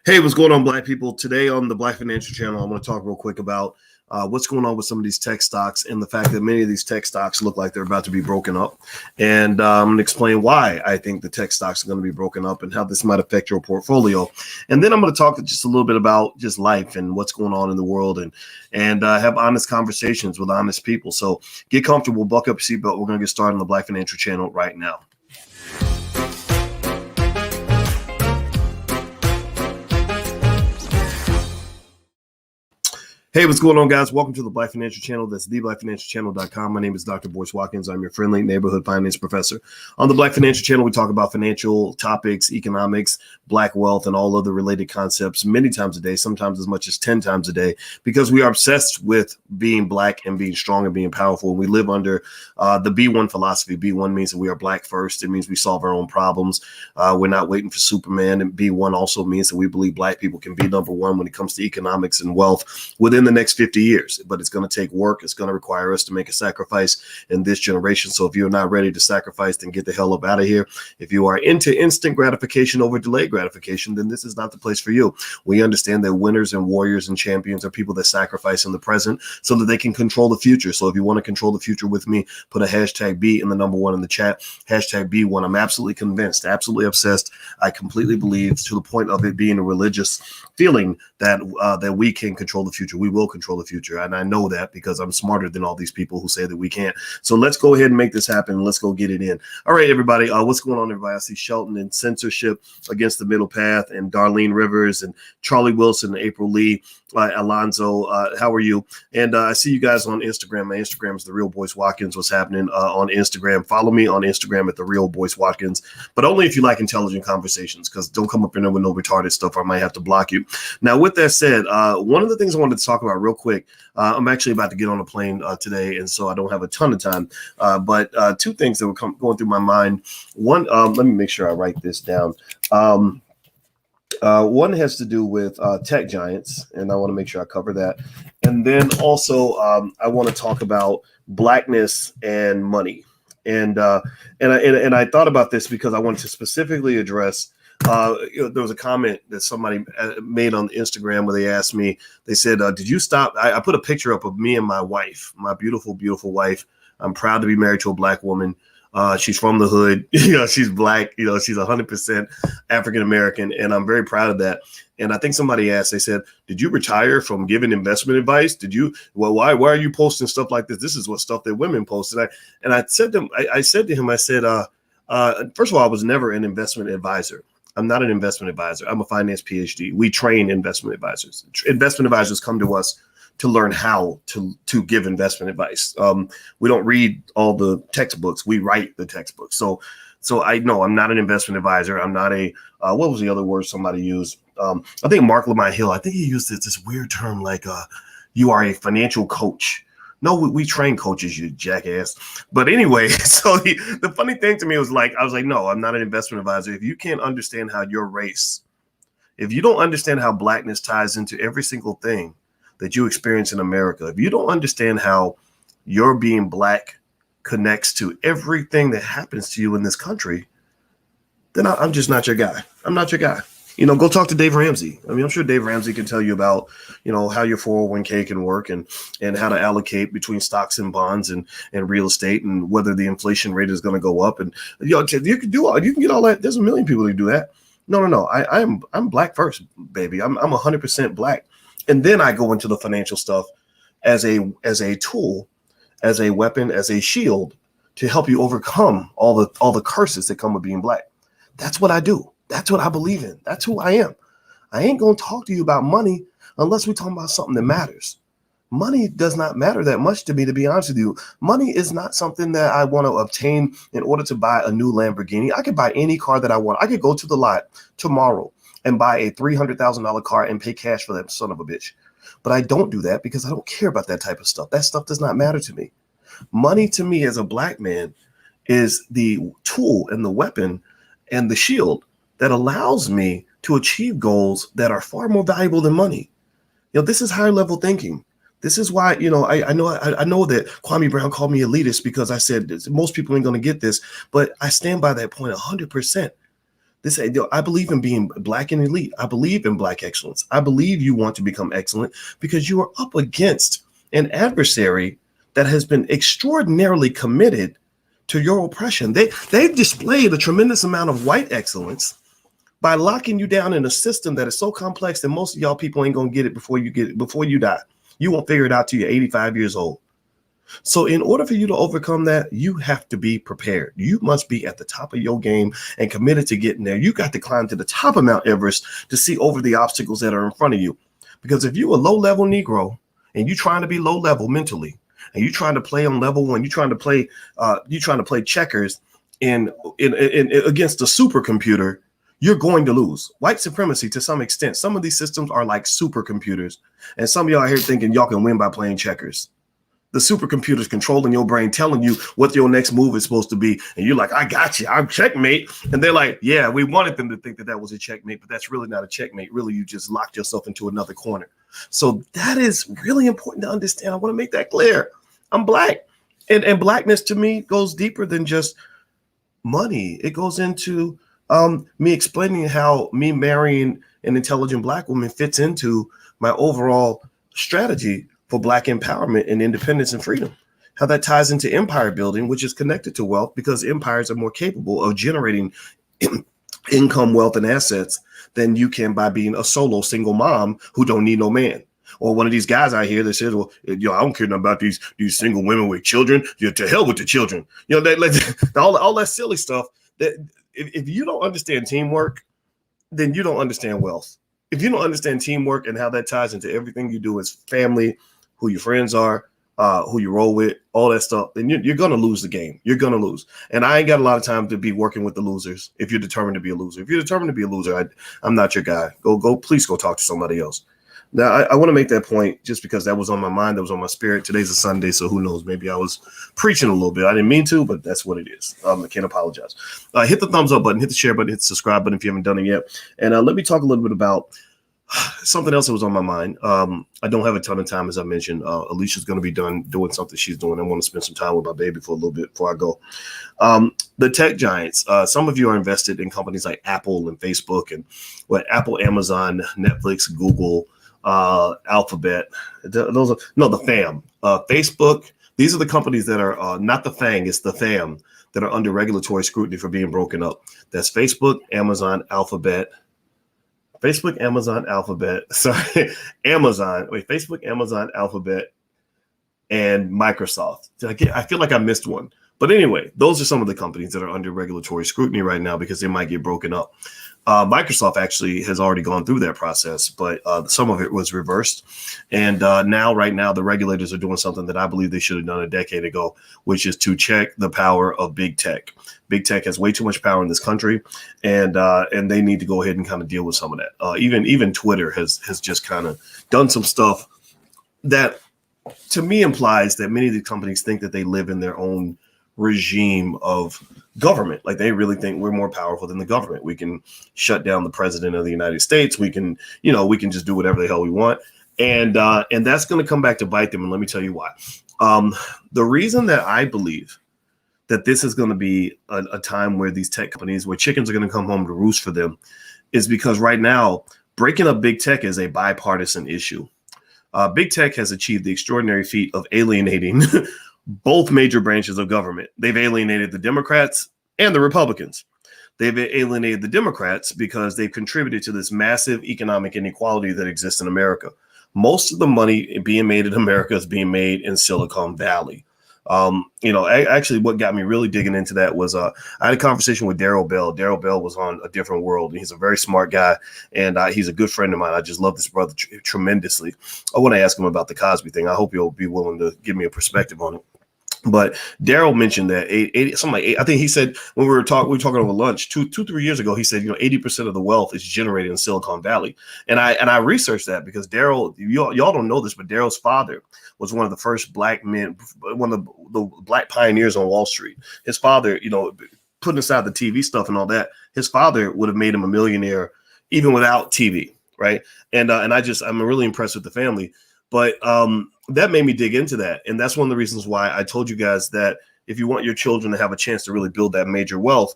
Hey, what's going on, Black people? Today on the Black Financial Channel, I want to talk real quick about what's going on with some of these tech stocks and the fact that many of these tech stocks look like they're about to be broken up. And I'm going to explain why I think the tech stocks are going to be broken up and how this might affect your portfolio. And then I'm going to talk just a little bit about just life and what's going on in the world and have honest conversations with honest people. So get comfortable, buckle up your seatbelt. We're going to get started on the Black Financial Channel right now. Hey, what's going on, guys? Welcome to the Black Financial Channel. That's theblackfinancialchannel.com. My name is Dr. Boyce Watkins. I'm your friendly neighborhood finance professor. On the Black Financial Channel, we talk about financial topics, economics, Black wealth, and all other related concepts many times a day, sometimes as much as 10 times a day, because we are obsessed with being Black and being strong and being powerful. We live under the B1 philosophy. B1 means that we are Black first. It means we solve our own problems. We're not waiting for Superman. And B1 also means that we believe Black people can be number one when it comes to economics and wealth within the next 50 years, but it's going to take work. It's going to require us to make a sacrifice in this generation. So if you're not ready to sacrifice, then get the hell up out of here. If you are into instant gratification over delayed gratification, then this is not the place for you. We understand that winners and warriors and champions are people that sacrifice in the present so that they can control the future. So if you want to control the future with me, put a hashtag B in the number one in the chat, hashtag B1. I'm absolutely convinced, absolutely obsessed. I completely believe, to the point of it being a religious feeling, that that we can control the future. We will control the future. And I know that because I'm smarter than all these people who say that we can't. So let's go ahead and make this happen. Let's go get it in. All right, everybody. What's going on, everybody? I see Shelton and Censorship Against the Middle Path and Darlene Rivers and Charlie Wilson and April Lee. Alonzo, how are you? And I see you guys on Instagram. My Instagram is The Real Boyce Watkins. What's happening on Instagram? Follow me on Instagram at The Real Boyce Watkins, but only if you like intelligent conversations, because don't come up in there with no retarded stuff or I might have to block you. Now, with that said, one of the things I wanted to talk about real quick, I'm actually about to get on a plane today, and so I don't have a ton of time, but two things that were going through my mind. One, let me make sure I write this down. One has to do with tech giants, and I want to make sure I cover that. And then also, I want to talk about blackness and money. And I thought about this because I wanted to specifically address. There was a comment that somebody made on Instagram where they asked me. They said, "Did you stop?" I put a picture up of me and my wife, my beautiful, beautiful wife. I'm proud to be married to a Black woman. She's from the hood, she's Black, she's 100% African-American, and I'm very proud of that. And I think somebody asked, they said, "Did you retire from giving investment advice? Why are you posting stuff like this? This is what stuff that women post." And I said to him, first of all, I was never an investment advisor. I'm not an investment advisor. I'm a finance PhD. We train investment advisors. Investment advisors come to us to learn how to give investment advice. We don't read all the textbooks. We write the textbooks. So I know I'm not an investment advisor. I'm not a, what was the other word somebody used? I think Mark Lamont Hill, I think he used this weird term like you are a financial coach. No, we train coaches, you jackass. But anyway, so the funny thing to me was I was like, no, I'm not an investment advisor. If you can't understand how your race, if you don't understand how Blackness ties into every single thing that you experience in America, if you don't understand how your being Black connects to everything that happens to you in this country, then I'm just not your guy. I'm not your guy. Go talk to Dave Ramsey. I mean, I'm sure Dave Ramsey can tell you about, how your 401k can work and how to allocate between stocks and bonds and real estate and whether the inflation rate is going to go up. And you can get all that. There's a million people who do that. No. I'm Black first, baby. I'm 100% Black. And then I go into the financial stuff as a tool, as a weapon, as a shield to help you overcome all the curses that come with being Black. That's what I do. That's what I believe in. That's who I am. I ain't going to talk to you about money unless we're talking about something that matters. Money does not matter that much to me, to be honest with you. Money is not something that I want to obtain in order to buy a new Lamborghini. I could buy any car that I want. I could go to the lot tomorrow and buy a $300,000 car and pay cash for that son of a bitch. But I don't do that because I don't care about that type of stuff. That stuff does not matter to me. Money to me as a Black man is the tool and the weapon and the shield that allows me to achieve goals that are far more valuable than money. This is higher level thinking. This is why, I know that Kwame Brown called me elitist because I said most people ain't going to get this, but I stand by that point 100%. I believe in being black and elite. I believe in black excellence. I believe you want to become excellent because you are up against an adversary that has been extraordinarily committed to your oppression. They've displayed a tremendous amount of white excellence by locking you down in a system that is so complex that most of y'all people ain't gonna get it before you die. You won't figure it out till you're 85 years old. So in order for you to overcome that, you have to be prepared. You must be at the top of your game and committed to getting there. You got to climb to the top of Mount Everest to see over the obstacles that are in front of you. Because if you're a low-level Negro and you're trying to be low-level mentally, and you're trying to play on level one, you're trying to play checkers in against a supercomputer, you're going to lose. White supremacy, to some extent, some of these systems are like supercomputers, and some of y'all are here thinking y'all can win by playing checkers. The supercomputer's controlling your brain, telling you what your next move is supposed to be, and you're like, I got you, I'm checkmate. And they're like, yeah, we wanted them to think that was a checkmate, but that's really not a checkmate. Really, you just locked yourself into another corner. So that is really important to understand. I want to make that clear. I'm black, and blackness to me goes deeper than just money. It goes into me explaining how me marrying an intelligent black woman fits into my overall strategy for black empowerment and independence and freedom. How that ties into empire building, which is connected to wealth, because empires are more capable of generating income, wealth, and assets than you can by being a solo single mom who don't need no man. Or one of these guys out here that says, well, I don't care nothing about these single women with children. To hell with the children. All that silly stuff. That if you don't understand teamwork, then you don't understand wealth. If you don't understand teamwork and how that ties into everything you do as family, who your friends are, who you roll with, all that stuff, then you're going to lose the game. You're going to lose. And I ain't got a lot of time to be working with the losers if you're determined to be a loser. If you're determined to be a loser, I'm not your guy. Please go talk to somebody else. Now, I want to make that point just because that was on my mind. That was on my spirit. Today's a Sunday, so who knows? Maybe I was preaching a little bit. I didn't mean to, but that's what it is. I can't apologize. Hit the thumbs up button, hit the share button, hit the subscribe button if you haven't done it yet. And let me talk a little bit about something else that was on my mind. I don't have a ton of time, as I mentioned. Alicia's going to be done doing something she's doing. I want to spend some time with my baby for a little bit before I go. The tech giants, some of you are invested in companies like Apple and Facebook and Apple, Amazon, Netflix, Google, Alphabet. Those are the fam. Facebook. These are the companies that are not the FANG, it's the fam that are under regulatory scrutiny for being broken up. That's Facebook, Amazon, Alphabet. Facebook, Amazon, Alphabet. Sorry, Amazon. Facebook, Amazon, Alphabet, and Microsoft. I feel like I missed one. But anyway, those are some of the companies that are under regulatory scrutiny right now because they might get broken up. Microsoft actually has already gone through that process, but some of it was reversed. And right now, the regulators are doing something that I believe they should have done a decade ago, which is to check the power of big tech. Big tech has way too much power in this country, and they need to go ahead and kind of deal with some of that. Even Twitter has just kind of done some stuff that, to me, implies that many of the companies think that they live in their own regime of government. Like they really think we're more powerful than the government. We can shut down the president of the United States. We can just do whatever the hell we want. And that's going to come back to bite them. And let me tell you why. The reason that I believe that this is going to be a time where these tech companies, where chickens are going to come home to roost for them, is because right now, breaking up big tech is a bipartisan issue. Big tech has achieved the extraordinary feat of alienating both major branches of government. They've alienated the Democrats and the Republicans. They've alienated the Democrats because they've contributed to this massive economic inequality that exists in America. Most of the money being made in America is being made in Silicon Valley. Actually, what got me really digging into that was I had a conversation with Darryl Bell. Darryl Bell was on A Different World. He's a very smart guy, and he's a good friend of mine. I just love this brother tremendously. I want to ask him about the Cosby thing. I hope you'll be willing to give me a perspective on it. But Darryl mentioned that I think he said when we were talking over lunch 2-3 years ago, he said, 80% of the wealth is generated in Silicon Valley. And I researched that because Darryl, y'all don't know this, but Darryl's father was one of the first black men, one of the black pioneers on Wall Street. His father, putting aside the TV stuff and all that, his father would have made him a millionaire even without TV. Right. And I'm really impressed with the family. But that made me dig into that. And that's one of the reasons why I told you guys that if you want your children to have a chance to really build that major wealth,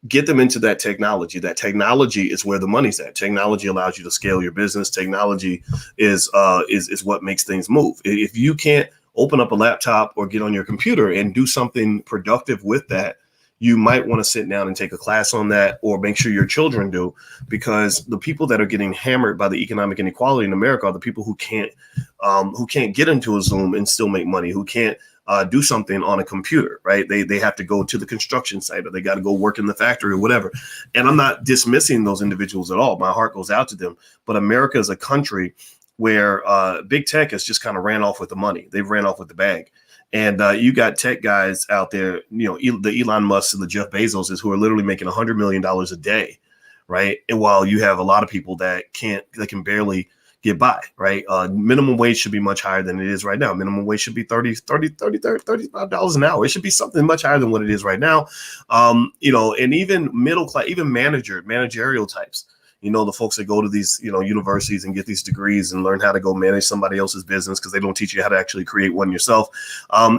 get them into that technology. That technology is where the money's at. Technology allows you to scale your business. Technology is what makes things move. If you can't open up a laptop or get on your computer and do something productive with that, you might want to sit down and take a class on that, or make sure your children do, because the people that are getting hammered by the economic inequality in America are the people who can't get into a Zoom and still make money, who can't do something on a computer, right? They have to go to the construction site, or they got to go work in the factory or whatever. And I'm not dismissing those individuals at all. My heart goes out to them. But America is a country where big tech has just kind of ran off with the money. They've ran off with the bag. And you got tech guys out there, the Elon Musk and the Jeff Bezoses, who are literally making $100 million a day, right? And while you have a lot of people that can barely get by, right? Minimum wage should be much higher than it is right now. Minimum wage should be $35 an hour. It should be something much higher than what it is right now. And even middle class, even managerial types. The folks that go to these, universities and get these degrees and learn how to go manage somebody else's business because they don't teach you how to actually create one yourself.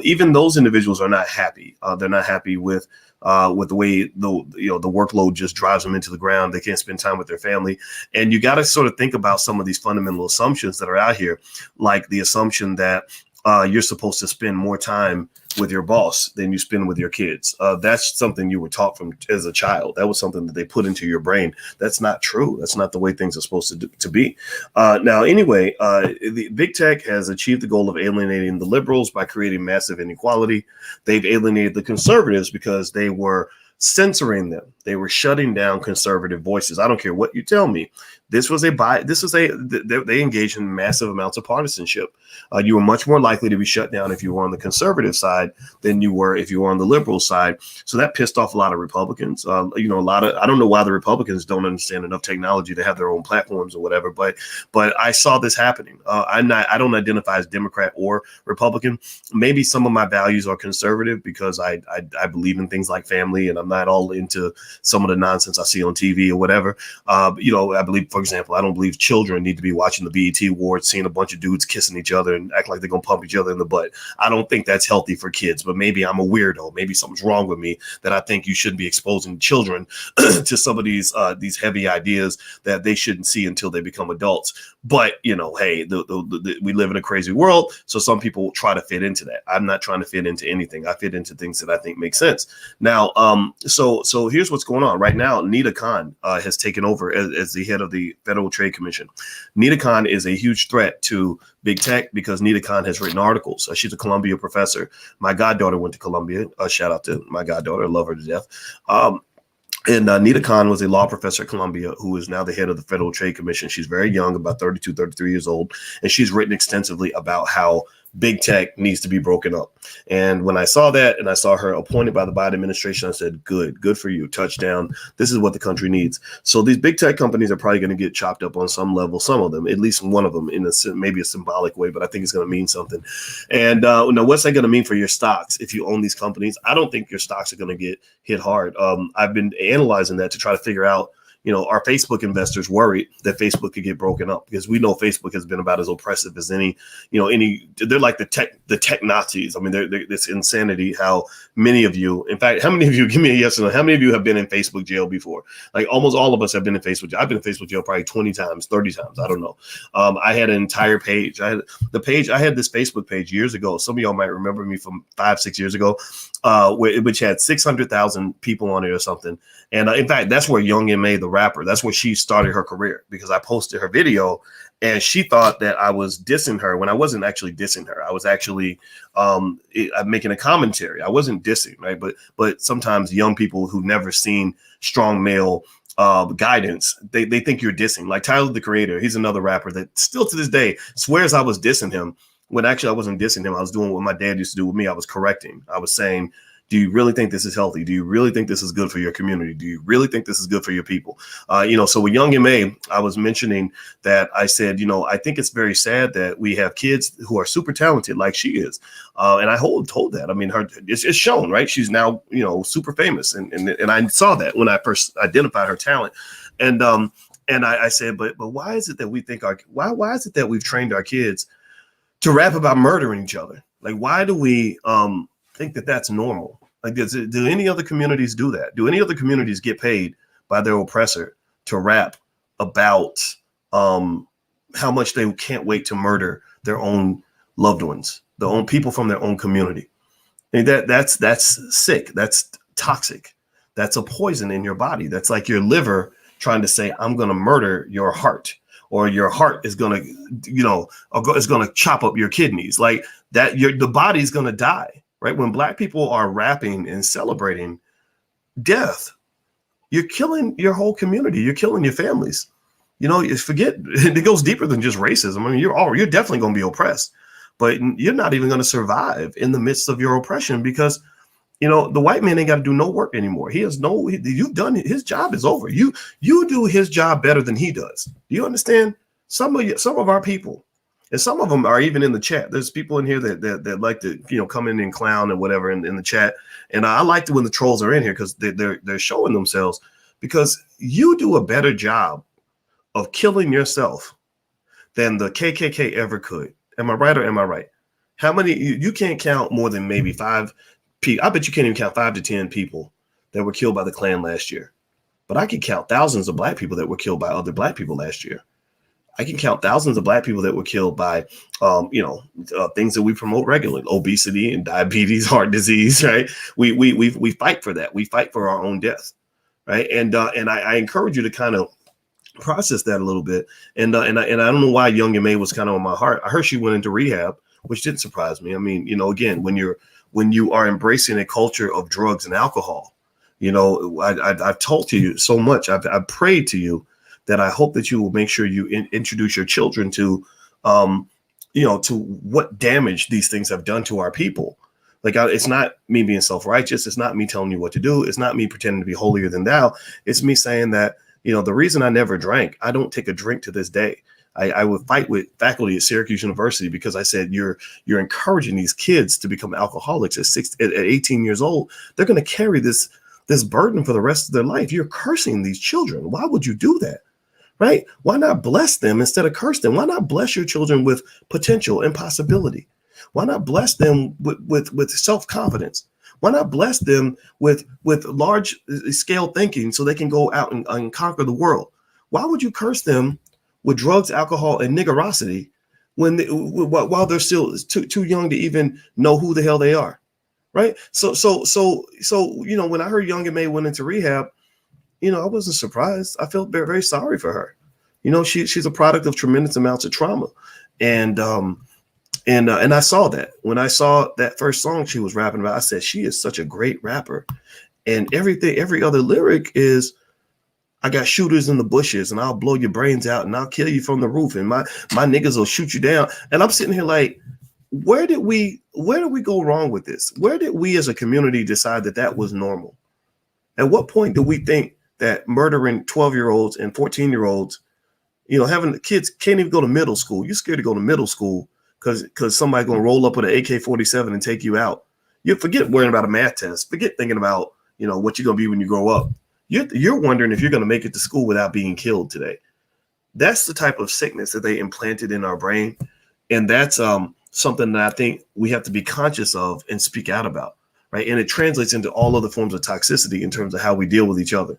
Even those individuals are not happy. They're not happy with the way the workload just drives them into the ground. They can't spend time with their family. And you got to sort of think about some of these fundamental assumptions that are out here, like the assumption that you're supposed to spend more time with your boss than you spend with your kids. That's something you were taught from as a child. That was something that they put into your brain. That's not true. That's not the way things are supposed to be. Now, anyway, the big tech has achieved the goal of alienating the liberals by creating massive inequality. They've alienated the conservatives because they were censoring them. They were shutting down conservative voices. I don't care what you tell me. They engaged in massive amounts of partisanship. You were much more likely to be shut down if you were on the conservative side than you were if you were on the liberal side. So that pissed off a lot of Republicans. I don't know why the Republicans don't understand enough technology to have their own platforms or whatever, but I saw this happening. I don't identify as Democrat or Republican. Maybe some of my values are conservative because I believe in things like family, and I'm not all into some of the nonsense I see on TV or whatever. I believe, for example, I don't believe children need to be watching the BET Awards, seeing a bunch of dudes kissing each other and act like they're going to pump each other in the butt. I don't think that's healthy for kids, but maybe I'm a weirdo. Maybe something's wrong with me that I think you shouldn't be exposing children to some of these heavy ideas that they shouldn't see until they become adults. But, hey, we live in a crazy world. So some people try to fit into that. I'm not trying to fit into anything. I fit into things that I think make sense. Now, so here's what's going on right now. Nida Khan has taken over as the head of the Federal Trade Commission. Nida Khan is a huge threat to big tech because Nida Khan has written articles. She's a Columbia professor. My goddaughter went to Columbia. Shout out to my goddaughter. I love her to death. And Nida Khan was a law professor at Columbia who is now the head of the Federal Trade Commission. She's very young, about 32, 33 years old. And she's written extensively about how big tech needs to be broken up. And when I saw that and I saw her appointed by the Biden administration, I said, good for you. Touchdown. This is what the country needs. So these big tech companies are probably going to get chopped up on some level, some of them, at least one of them in maybe a symbolic way, but I think it's going to mean something. And now what's that going to mean for your stocks? If you own these companies, I don't think your stocks are going to get hit hard. I've been analyzing that to try to figure out, are Facebook investors worried that Facebook could get broken up? Because we know Facebook has been about as oppressive as any, they're like the tech Nazis. I mean, it's insanity how many of you, in fact, how many of you, give me a yes or no, how many of you have been in Facebook jail before? Like almost all of us have been in Facebook jail. I've been in Facebook jail probably 20 times, 30 times. I don't know. I had an entire page. I had this Facebook page years ago. Some of y'all might remember me from 5-6 years ago, which had 600,000 people on it or something. And in fact, that's where Young M.A., the rapper, that's where she started her career, because I posted her video and she thought that I was dissing her when I wasn't actually dissing her. I was actually making a commentary. I wasn't dissing, right? But sometimes young people who've never seen strong male guidance, they think you're dissing. Like Tyler, the Creator, he's another rapper that still to this day swears I was dissing him, when actually I wasn't dissing him. I was doing what my dad used to do with me. I was correcting. I was saying, do you really think this is healthy? Do you really think this is good for your community? Do you really think this is good for your people? So with Young M.A., I was mentioning that I said, I think it's very sad that we have kids who are super talented like she is. And I told that. I mean, it's shown, right? She's now, super famous. And I saw that when I first identified her talent. And I said, but why is it that we think why is it that we've trained our kids to rap about murdering each other? Like, why do we think that that's normal? Like, do any other communities do that? Do any other communities get paid by their oppressor to rap about how much they can't wait to murder their own loved ones, their own people from their own community? And that's sick. That's toxic. That's a poison in your body. That's like your liver trying to say, I'm going to murder your heart, or your heart is going to, is going to chop up your kidneys. Like that, the body's going to die, right? When Black people are rapping and celebrating death, you're killing your whole community. You're killing your families. Forget, it goes deeper than just racism. I mean, you're definitely going to be oppressed, but you're not even going to survive in the midst of your oppression, because the white man ain't got to do no work anymore. You've done it. His job is over. You do his job better than he does. Do you understand? Some of our people, and some of them are even in the chat. There's people in here that like to, come in and clown and whatever in the chat. And I like it when the trolls are in here, because they're showing themselves, because you do a better job of killing yourself than the KKK ever could. Am I right or am I right? How many, you can't count more than maybe 5 people. I bet you can't even count 5 to 10 people that were killed by the Klan last year. But I can count thousands of Black people that were killed by other Black people last year. I can count thousands of Black people that were killed by, things that we promote regularly: obesity and diabetes, heart disease. Right? We fight for that. We fight for our own death. Right? And I encourage you to kind of process that a little bit. And I don't know why Young M.A. was kind of on my heart. I heard she went into rehab, which didn't surprise me. I mean, again, when you are embracing a culture of drugs and alcohol, I've told to you so much. I've prayed to you that I hope that you will make sure you introduce your children to, to what damage these things have done to our people. Like, it's not me being self-righteous. It's not me telling you what to do. It's not me pretending to be holier than thou. It's me saying that, the reason I never drank, I don't take a drink to this day. I would fight with faculty at Syracuse University because I said, you're encouraging these kids to become alcoholics at 18 years old. They're going to carry this burden for the rest of their life. You're cursing these children. Why would you do that? Right? Why not bless them instead of curse them? Why not bless your children with potential and possibility? Why not bless them with self-confidence? Why not bless them with large scale thinking so they can go out and conquer the world? Why would you curse them with drugs, alcohol, and niggerosity while they're still too young to even know who the hell they are? Right? So when I heard Young M.A. went into rehab, I wasn't surprised. I felt very, very sorry for her. She's a product of tremendous amounts of trauma. And I saw that when I saw that first song she was rapping about. I said, she is such a great rapper. And every other lyric is, I got shooters in the bushes and I'll blow your brains out and I'll kill you from the roof and my niggas will shoot you down. And I'm sitting here like, where did we go wrong with this? Where did we as a community decide that was normal? At what point do we think that murdering 12-year-olds and 14-year-olds, having the kids can't even go to middle school? You're scared to go to middle school because somebody's going to roll up with an AK-47 and take you out. You forget worrying about a math test. Forget thinking about, what you're going to be when you grow up. You're wondering if you're going to make it to school without being killed today. That's the type of sickness that they implanted in our brain. And that's something that I think we have to be conscious of and speak out about. Right. And it translates into all other forms of toxicity in terms of how we deal with each other.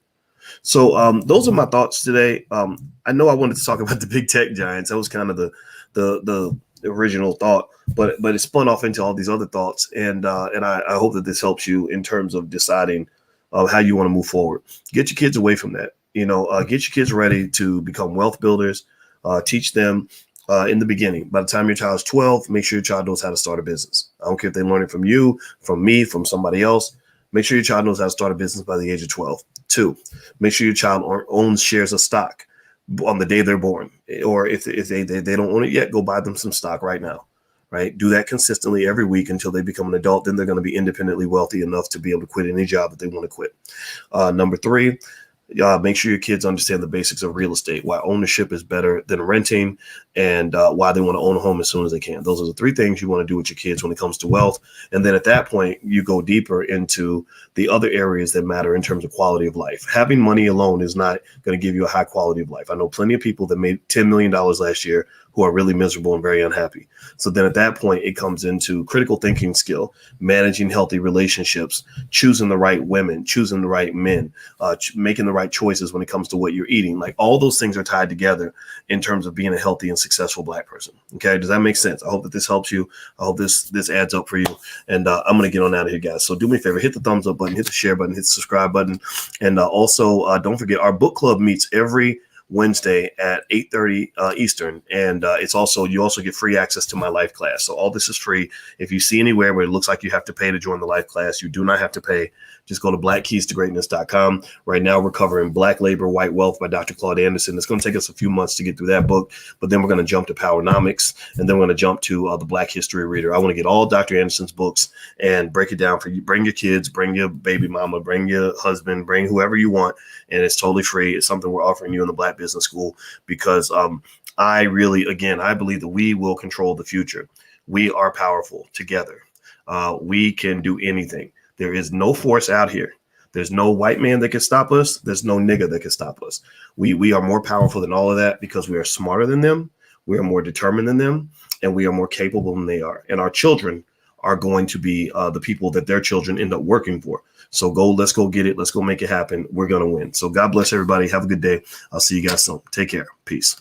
So those are my thoughts today. I know I wanted to talk about the big tech giants. That was kind of the original thought, but it spun off into all these other thoughts. And I hope that this helps you in terms of deciding how you want to move forward. Get your kids away from that. Get your kids ready to become wealth builders. Teach them in the beginning. By the time your child is 12, make sure your child knows how to start a business. I don't care if they learn it from you, from me, from somebody else. Make sure your child knows how to start a business by the age of 12. 2, make sure your child owns shares of stock on the day they're born. Or if they don't own it yet, go buy them some stock right now. Right? Do that consistently every week until they become an adult. Then they're going to be independently wealthy enough to be able to quit any job that they want to quit. Number 3, make sure your kids understand the basics of real estate, why ownership is better than renting, and why they want to own a home as soon as they can. Those are the 3 things you want to do with your kids when it comes to wealth. And then at that point, you go deeper into the other areas that matter in terms of quality of life. Having money alone is not going to give you a high quality of life. I know plenty of people that made $10 million last year who are really miserable and very unhappy. So then at that point, it comes into critical thinking skill, managing healthy relationships, choosing the right women, choosing the right men, making the right choices when it comes to what you're eating. Like all those things are tied together in terms of being a healthy and successful Black person. Okay. Does that make sense? I hope that this helps you. I hope this adds up for you. And I'm going to get on out of here, guys. So do me a favor, hit the thumbs up button, hit the share button, hit the subscribe button. And also don't forget our book club meets every Wednesday at 8:30 Eastern. And you also get free access to my life class. So all this is free. If you see anywhere where it looks like you have to pay to join the life class, you do not have to pay. Just go to blackkeystogreatness.com. Right now, we're covering Black Labor, White Wealth by Dr. Claude Anderson. It's going to take us a few months to get through that book, but then we're going to jump to Powernomics, and then we're going to jump to the Black History Reader. I want to get all Dr. Anderson's books and break it down for you. Bring your kids, bring your baby mama, bring your husband, bring whoever you want, and it's totally free. It's something we're offering you in the Black Business School because I believe that we will control the future. We are powerful together. We can do anything. There is no force out here. There's no white man that can stop us. There's no nigga that can stop us. We are more powerful than all of that because we are smarter than them. We are more determined than them, and we are more capable than they are. And our children are going to be the people that their children end up working for. So let's go get it. Let's go make it happen. We're going to win. So God bless everybody. Have a good day. I'll see you guys soon. Take care. Peace.